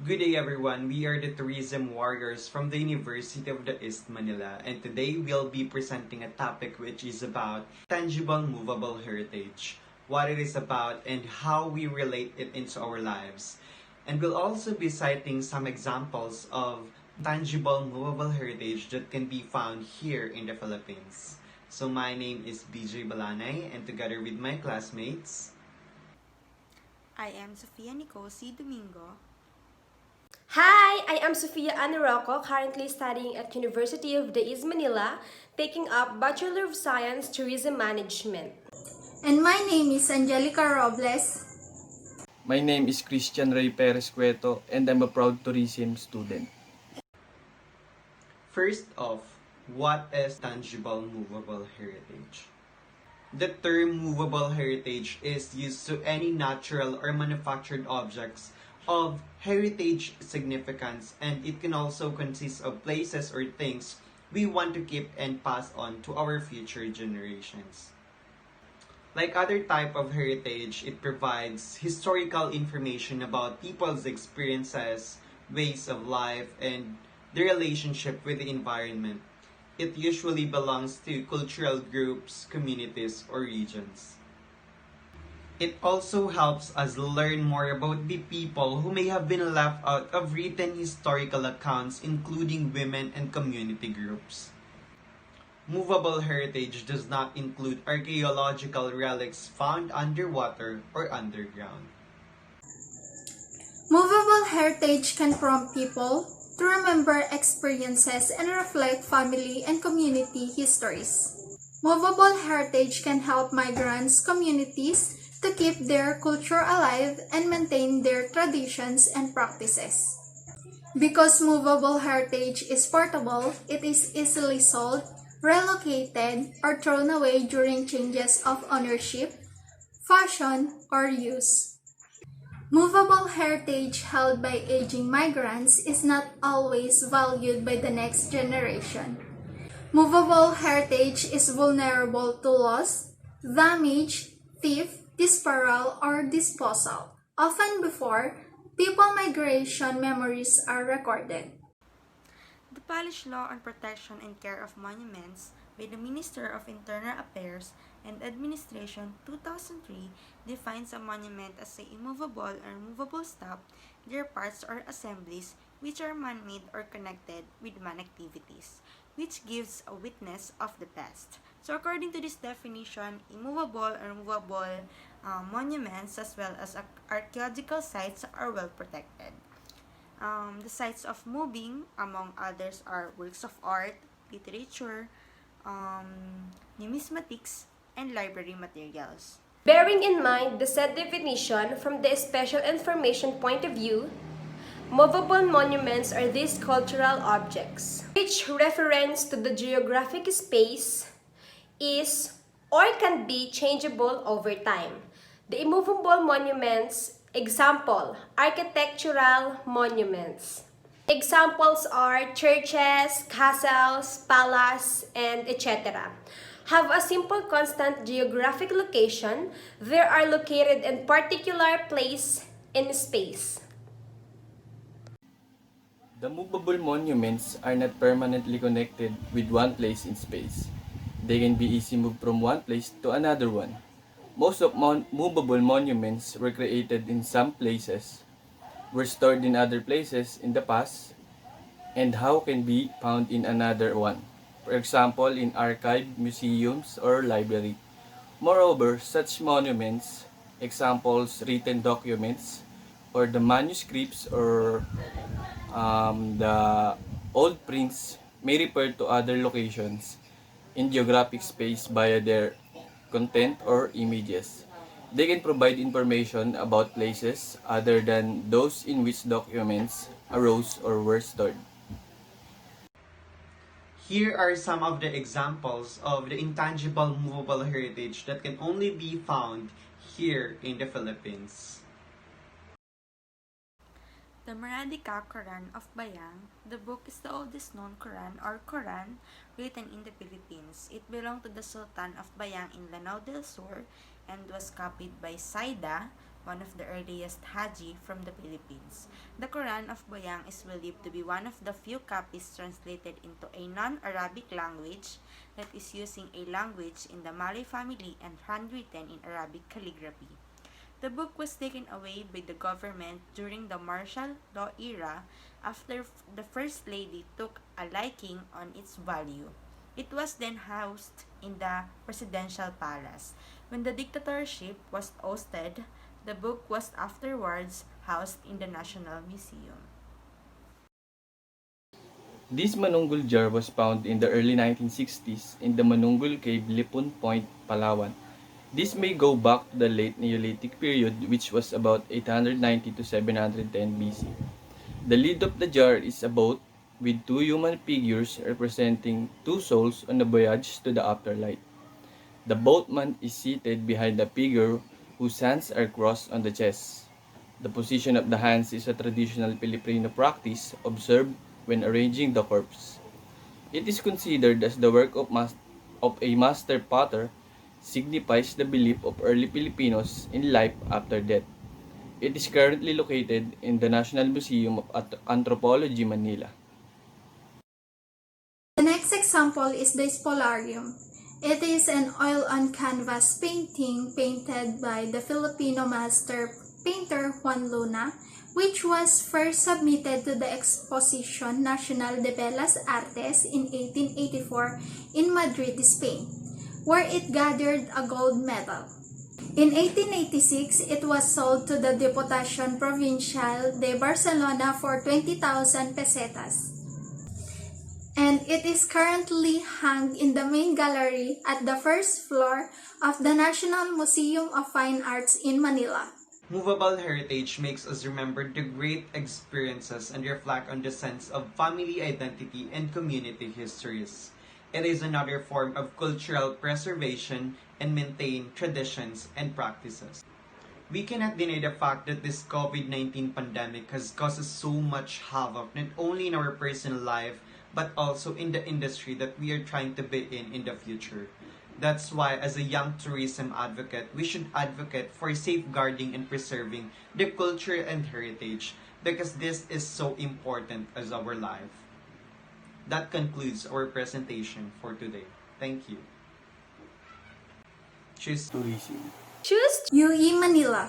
Good day everyone, we are the tourism warriors from the University of the East Manila, and today we'll be presenting a topic which is about tangible movable heritage, what it is about and how we relate it into our lives. And we'll also be citing some examples of tangible movable heritage that can be found here in the Philippines. So my name is BJ Balanay, and together with my classmates, I am Sofhia Domingo. Hi, I am Sofhia Roco, currently studying at University of the East Manila, taking up Bachelor of Science Tourism Management. And my name is Angelica Robles. My name is Kristian Cueto and I'm a proud tourism student. first off, what is tangible movable heritage? The term movable heritage is used to any natural or manufactured objects of heritage significance, and it can also consist of places or things we want to keep and pass on to our future generations. Like other type of heritage, it provides historical information about people's experiences, ways of life, and their relationship with the environment. It usually belongs to cultural groups, communities, or regions. It also helps us learn more about the people who may have been left out of written historical accounts, including women and community groups. Movable heritage does not include archaeological relics found underwater or underground. Movable heritage can prompt people to remember experiences and reflect family and community histories. Movable heritage can help migrants communities to keep their culture alive and maintain their traditions and practices. Because movable heritage is portable, it is easily sold, relocated, or thrown away during changes of ownership, fashion, or use. Movable heritage held by aging migrants is not always valued by the next generation. Movable heritage is vulnerable to loss, damage, theft, disparole, or disposal, often before people migration memories are recorded. The Polish Law on Protection and Care of Monuments by the Minister of Internal Affairs and Administration 2003 defines a monument as a immovable or movable stuff, their parts or assemblies which are man-made or connected with man activities, which gives a witness of the past. So according to this definition, immovable or movable monuments as well as archaeological sites are well protected. The sites of moving, among others, are works of art, literature, numismatics, and library materials. Bearing in mind the said definition from the special information point of view, movable monuments are these cultural objects, which reference to the geographic space is or can be changeable over time. The immovable monuments, example, architectural monuments. Examples are churches, castles, palaces, and etc. Have a simple constant geographic location. They are located in particular place in space. The movable monuments are not permanently connected with one place in space. They can be easily moved from one place to another one. Most of movable monuments were created in some places, were stored in other places in the past, and how can be found in another one. For example, in archive, museums, or library. Moreover, such monuments, examples written documents, or the manuscripts or the old prints may refer to other locations in geographic space via their content or images. They can provide information about places other than those in which documents arose or were stored. Here are some of the examples of the intangible movable heritage that can only be found here in the Philippines. The Maradika Quran of Bayang. The book is the oldest known Quran or Quran written in the Philippines. It belonged to the Sultan of Bayang in Lanao del Sur and was copied by Saida one of the earliest Haji from the Philippines. The Quran of Boyang is believed to be one of the few copies translated into a non-Arabic language that is using a language in the Malay family and handwritten in Arabic calligraphy. The book was taken away by the government during the martial law era after the First Lady took a liking on its value. It was then housed in the presidential palace. When the dictatorship was ousted, the book was afterwards housed in the National Museum. This manunggul jar was found in the early 1960s in the Manunggul Cave, Lipon Point, Palawan. This may go back to the late Neolithic period, which was about 890 to 710 BC. The lid of the jar is a boat with two human figures representing two souls on a voyage to the afterlife. The boatman is seated behind the figure whose hands are crossed on the chest. The position of the hands is a traditional Filipino practice observed when arranging the corpse. It is considered as the work of a master potter, signifies the belief of early Filipinos in life after death. It is currently located in the National Museum of Anthropology, Manila. The next example is the Spolarium. It is an oil-on-canvas painting painted by the Filipino master painter Juan Luna, which was first submitted to the Exposition Nacional de Bellas Artes in 1884 in Madrid, Spain, where it gathered a gold medal. In 1886, it was sold to the Diputación Provincial de Barcelona for 20,000 pesetas. And it is currently hung in the main gallery at the first floor of the National Museum of Fine Arts in Manila. Movable heritage makes us remember the great experiences and reflect on the sense of family identity and community histories. It is another form of cultural preservation and maintain traditions and practices. We cannot deny the fact that this COVID-19 pandemic has caused us so much havoc not only in our personal life but also in the industry that we are trying to be in the future. That's why, as a young tourism advocate, we should advocate for safeguarding and preserving the culture and heritage because this is so important as our life. That concludes our presentation for today. Thank you. Choose Tourism. Choose UE Manila.